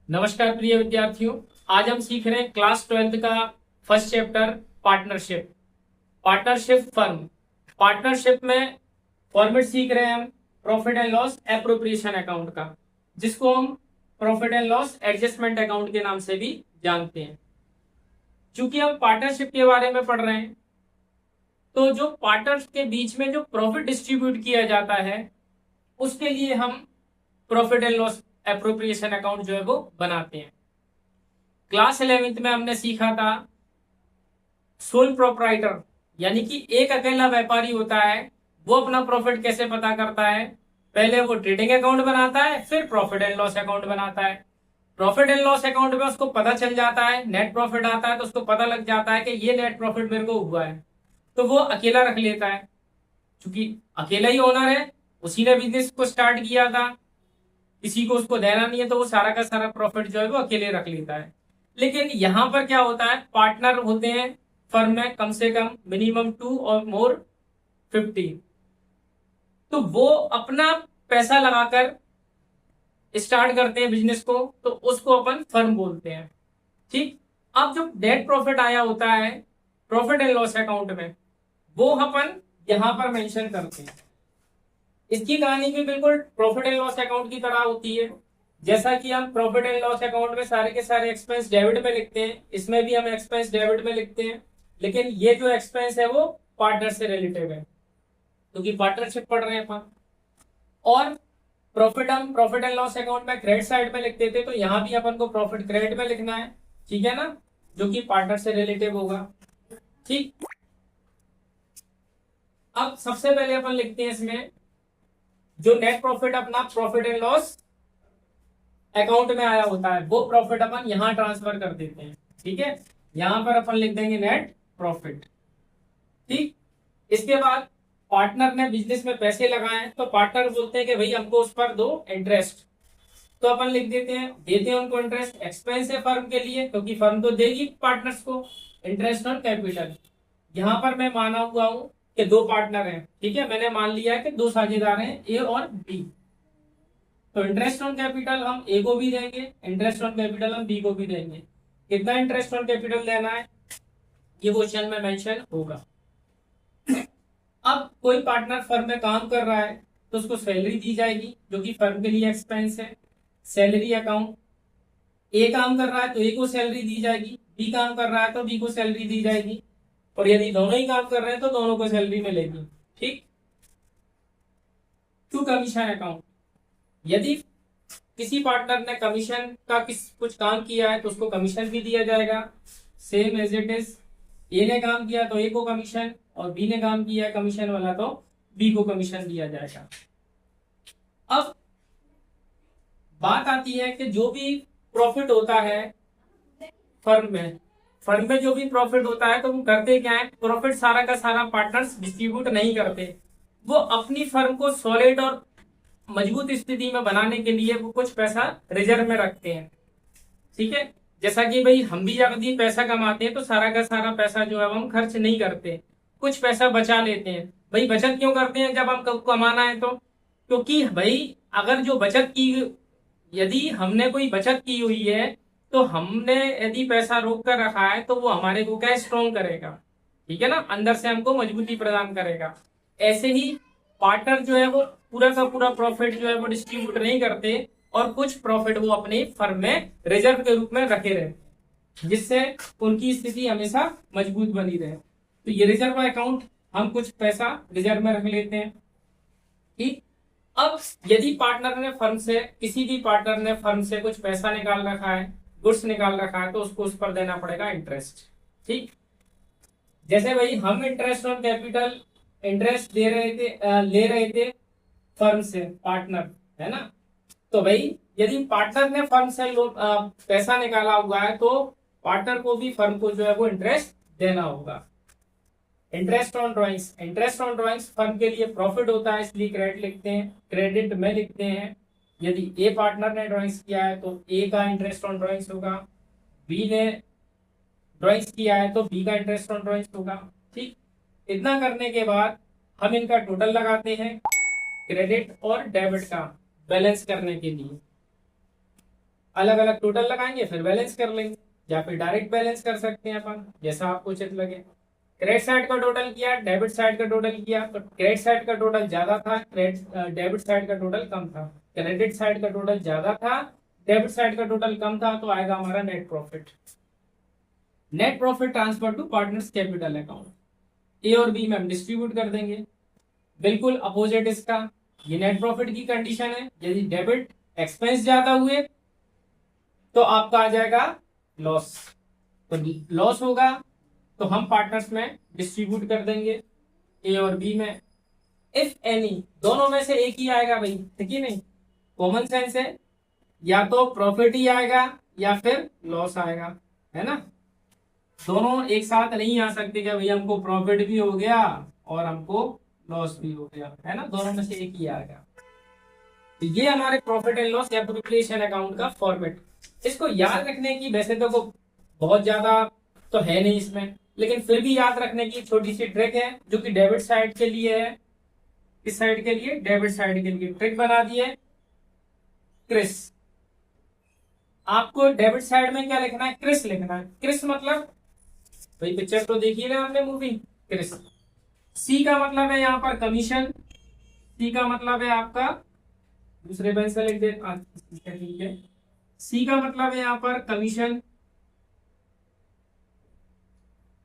नमस्कार प्रिय विद्यार्थियों। आज हम सीख रहे हैं क्लास 12th का first chapter partnership. Partnership firm. Partnership में फॉर्मेट सीख रहे हैं हम profit and loss appropriation account का, जिसको हम profit and loss adjustment account के नाम से भी जानते हैं। चूंकि हम पार्टनरशिप के बारे में पढ़ रहे हैं, तो जो पार्टनर्स के बीच में जो प्रॉफिट डिस्ट्रीब्यूट किया जाता है, उसके लिए हम profit and loss appropriation account जो है वो बनाते हैं। क्लास 11th में हमने सीखा था सोल प्रोप्राइटर, यानी कि एक अकेला व्यापारी होता है, वो अपना प्रॉफिट कैसे पता करता है। पहले वो ट्रेडिंग अकाउंट बनाता है, फिर प्रॉफिट एंड लॉस अकाउंट बनाता है। प्रॉफिट एंड लॉस अकाउंट में उसको पता चल जाता है, नेट प्रॉफिट आता है तो उसको पता लग जाता है कि ये नेट प्रॉफिट मेरे को हुआ है, तो वो अकेला रख लेता है। क्योंकि अकेला ही ओनर है, उसी ने बिजनेस को स्टार्ट किया था, किसी को उसको देना नहीं है, तो वो सारा का सारा प्रॉफिट जो है वो अकेले रख लेता है। लेकिन यहां पर क्या होता है, पार्टनर होते हैं फर्म में कम से कम मिनिमम 2 और मोर 50, तो वो अपना पैसा लगाकर स्टार्ट करते हैं बिजनेस को, तो उसको अपन फर्म बोलते हैं। ठीक। अब जो नेट प्रॉफिट आया होता है प्रॉफिट एंड लॉस अकाउंट में, वो अपन यहां पर मेंशन करते हैं। इसकी कहानी भी बिल्कुल प्रॉफिट एंड लॉस अकाउंट की तरह होती है। जैसा कि हम प्रॉफिट एंड लॉस अकाउंट में सारे के सारे एक्सपेंस डेबिट में लिखते हैं, इसमें भी हम एक्सपेंस डेबिट में लिखते हैं। लेकिन ये जो एक्सपेंस है वो पार्टनर से रिलेटेड है, क्योंकि पार्टनरशिप पढ़ रहे हैं अपन। और प्रॉफिट हम प्रॉफिट एंड लॉस अकाउंट में क्रेडिट साइड में लिखते थे, तो यहाँ भी अपन को प्रॉफिट क्रेडिट में लिखना है, ठीक है ना, जो कि पार्टनर से रिलेटिव होगा। ठीक। अब सबसे पहले अपन लिखते हैं इसमें जो नेट प्रॉफिट अपना प्रॉफिट एंड लॉस अकाउंट में आया होता है, वो प्रॉफिट अपन यहां ट्रांसफर कर देते हैं। ठीक है, यहां पर अपन लिख देंगे नेट प्रॉफिट। ठीक। इसके बाद पार्टनर ने बिजनेस में पैसे लगाए, तो पार्टनर बोलते हैं कि भाई हमको उस पर दो इंटरेस्ट, तो अपन लिख देते हैं, देते हैं उनको इंटरेस्ट। एक्सपेंस है फर्म के लिए, क्योंकि फर्म तो देगी पार्टनर्स को इंटरेस्ट ऑन कैपिटल। यहां पर मैं माना हुआ हूं कि दो पार्टनर हैं, ठीक है, मैंने मान लिया है कि दो साझेदार हैं, ए और बी। तो इंटरेस्ट ऑन कैपिटल हम ए को भी देंगे, इंटरेस्ट ऑन कैपिटल हम बी को भी देंगे। कितना इंटरेस्ट ऑन कैपिटल देना है ये क्वेश्चन में मेंशन होगा। अब कोई पार्टनर फर्म में काम कर रहा है, तो उसको सैलरी दी जाएगी, जो कि फर्म के लिए एक्सपेंस है, सैलरी अकाउंट। ए काम कर रहा है तो ए को सैलरी दी जाएगी, बी काम कर रहा है तो बी को सैलरी दी जाएगी, और यदि दोनों ही काम कर रहे हैं तो दोनों को सैलरी मिलेगी। ठीक। टू कमीशन अकाउंट, यदि किसी पार्टनर ने कमीशन का कुछ काम किया है तो उसको कमीशन भी दिया जाएगा, सेम एज इट इज। ए ने काम किया तो ए को कमीशन, और बी ने काम किया कमीशन वाला तो बी को कमीशन दिया जाएगा। अब बात आती है कि जो भी प्रॉफिट होता है फर्म में जो भी प्रॉफिट होता है, तो वो करते क्या है, प्रॉफिट सारा का सारा पार्टनर्स डिस्ट्रीब्यूट नहीं करते, वो अपनी फर्म को सॉलिड और मजबूत स्थिति में बनाने के लिए वो कुछ पैसा रिजर्व में रखते हैं। ठीक है, जैसा कि भाई हम भी जब भी पैसा कमाते हैं तो सारा का सारा पैसा जो है हम खर्च नहीं करते, कुछ पैसा बचा लेते हैं। भाई बचत क्यों करते हैं जब हम कमाना है तो, क्योंकि भाई अगर जो बचत की, यदि हमने कोई बचत की हुई है, तो हमने यदि पैसा रोक कर रखा है तो वो हमारे को क्या स्ट्रॉन्ग करेगा, ठीक है ना, अंदर से हमको मजबूती प्रदान करेगा। ऐसे ही पार्टनर जो है वो पूरा का पूरा प्रॉफिट जो है वो डिस्ट्रीब्यूट नहीं करते, और कुछ प्रॉफिट वो अपनी फर्म में रिजर्व के रूप में रखे रहते हैं, जिससे उनकी स्थिति हमेशा मजबूत बनी रहे। तो ये रिजर्व अकाउंट, हम कुछ पैसा रिजर्व में रख लेते हैं। ठीक। अब यदि पार्टनर ने फर्म से, किसी भी पार्टनर ने फर्म से कुछ पैसा निकाल रखा है, गुड्स निकाल रखा है, तो उसको उस पर देना पड़ेगा इंटरेस्ट। ठीक। जैसे भाई हम इंटरेस्ट ऑन कैपिटल इंटरेस्ट दे रहे थे, ले रहे थे फर्म से, पार्टनर है ना, तो भाई यदि पार्टनर ने फर्म से पैसा निकाला हुआ है, तो पार्टनर को भी फर्म को जो है वो इंटरेस्ट देना होगा। Interest on drawings, interest on drawings firm के लिए प्रॉफिट होता है, इसलिए क्रेडिट लिखते हैं, क्रेडिट में लिखते हैं। यदि ए पार्टनर ने ड्रॉइंग्स किया है तो ए का इंटरेस्ट ऑन ड्रॉइंग्स होगा, बी ने ड्रॉइंग्स किया है तो बी का इंटरेस्ट ऑन ड्रॉइंग्स होगा। ठीक। इतना करने के बाद हम इनका टोटल लगाते हैं क्रेडिट और डेबिट का बैलेंस करने के लिए। अलग अलग टोटल लगाएंगे फिर बैलेंस कर लेंगे, या फिर डायरेक्ट बैलेंस कर सकते हैं अपन, जैसा आपको उचित लगे। क्रेडिट साइड का टोटल किया, डेबिट साइड का टोटल किया, तो क्रेडिट साइड का टोटल ज्यादा था, डेबिट साइड का टोटल कम था। क्रेडिट साइड का टोटल ज्यादा था, डेबिट साइड का टोटल कम था, तो आएगा हमारा net profit. Net profit transfer to partners capital account, A और बी में हम डिस्ट्रीब्यूट कर देंगे। बिल्कुल अपोजिट इसका, ये नेट प्रॉफिट की कंडीशन है, यदि डेबिट एक्सपेंस ज्यादा हुए तो आपका आ जाएगा लॉस, तो लॉस होगा तो हम पार्टनर्स में डिस्ट्रीब्यूट कर देंगे ए और बी में। इफ एनी, दोनों में से एक ही आएगा भाई, ठीक है नहीं, कॉमन सेंस है, या तो प्रॉफिट ही आएगा या फिर लॉस आएगा, है ना। दोनों एक साथ नहीं आ सकते कि भाई हमको प्रॉफिट भी हो गया और हमको लॉस भी हो गया, है ना, दोनों में से एक ही आएगा। तो ये हमारे profit and loss appropriation account का फॉर्मेट। इसको याद रखने की वैसे तो बहुत ज्यादा तो है नहीं इसमें, लेकिन फिर भी याद रखने की छोटी सी ट्रिक है जो कि डेबिट साइड के लिए है। किस साइड के लिए? डेबिट साइड के लिए। ट्रिक बना दी है क्रिस। आपको डेबिट साइड में क्या लिखना है? क्रिस लिखना है। क्रिस मतलब भाई पिक्चर तो देखिए ना आपने, मूवी क्रिस। सी का मतलब है यहाँ पर कमीशन, सी का मतलब है आपका, दूसरे पेन से लिख दे, ठीक है। सी का मतलब है यहाँ पर कमीशन,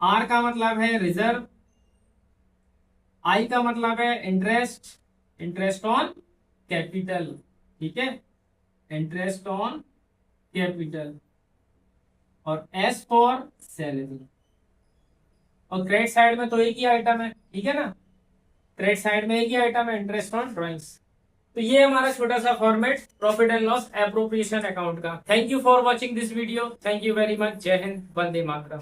आर का मतलब है रिजर्व, आई का मतलब है इंटरेस्ट, इंटरेस्ट ऑन कैपिटल, ठीक है, इंटरेस्ट ऑन कैपिटल, और एस फॉर सैलरी। और क्रेडिट साइड में तो एक ही आइटम है, ठीक है ना, क्रेडिट साइड में एक ही आइटम है, इंटरेस्ट ऑन ड्रॉइंग्स। तो ये हमारा छोटा सा format profit and loss appropriation account का। Thank you for watching this video, thank you very much. जय हिंद, वंदे मातरम।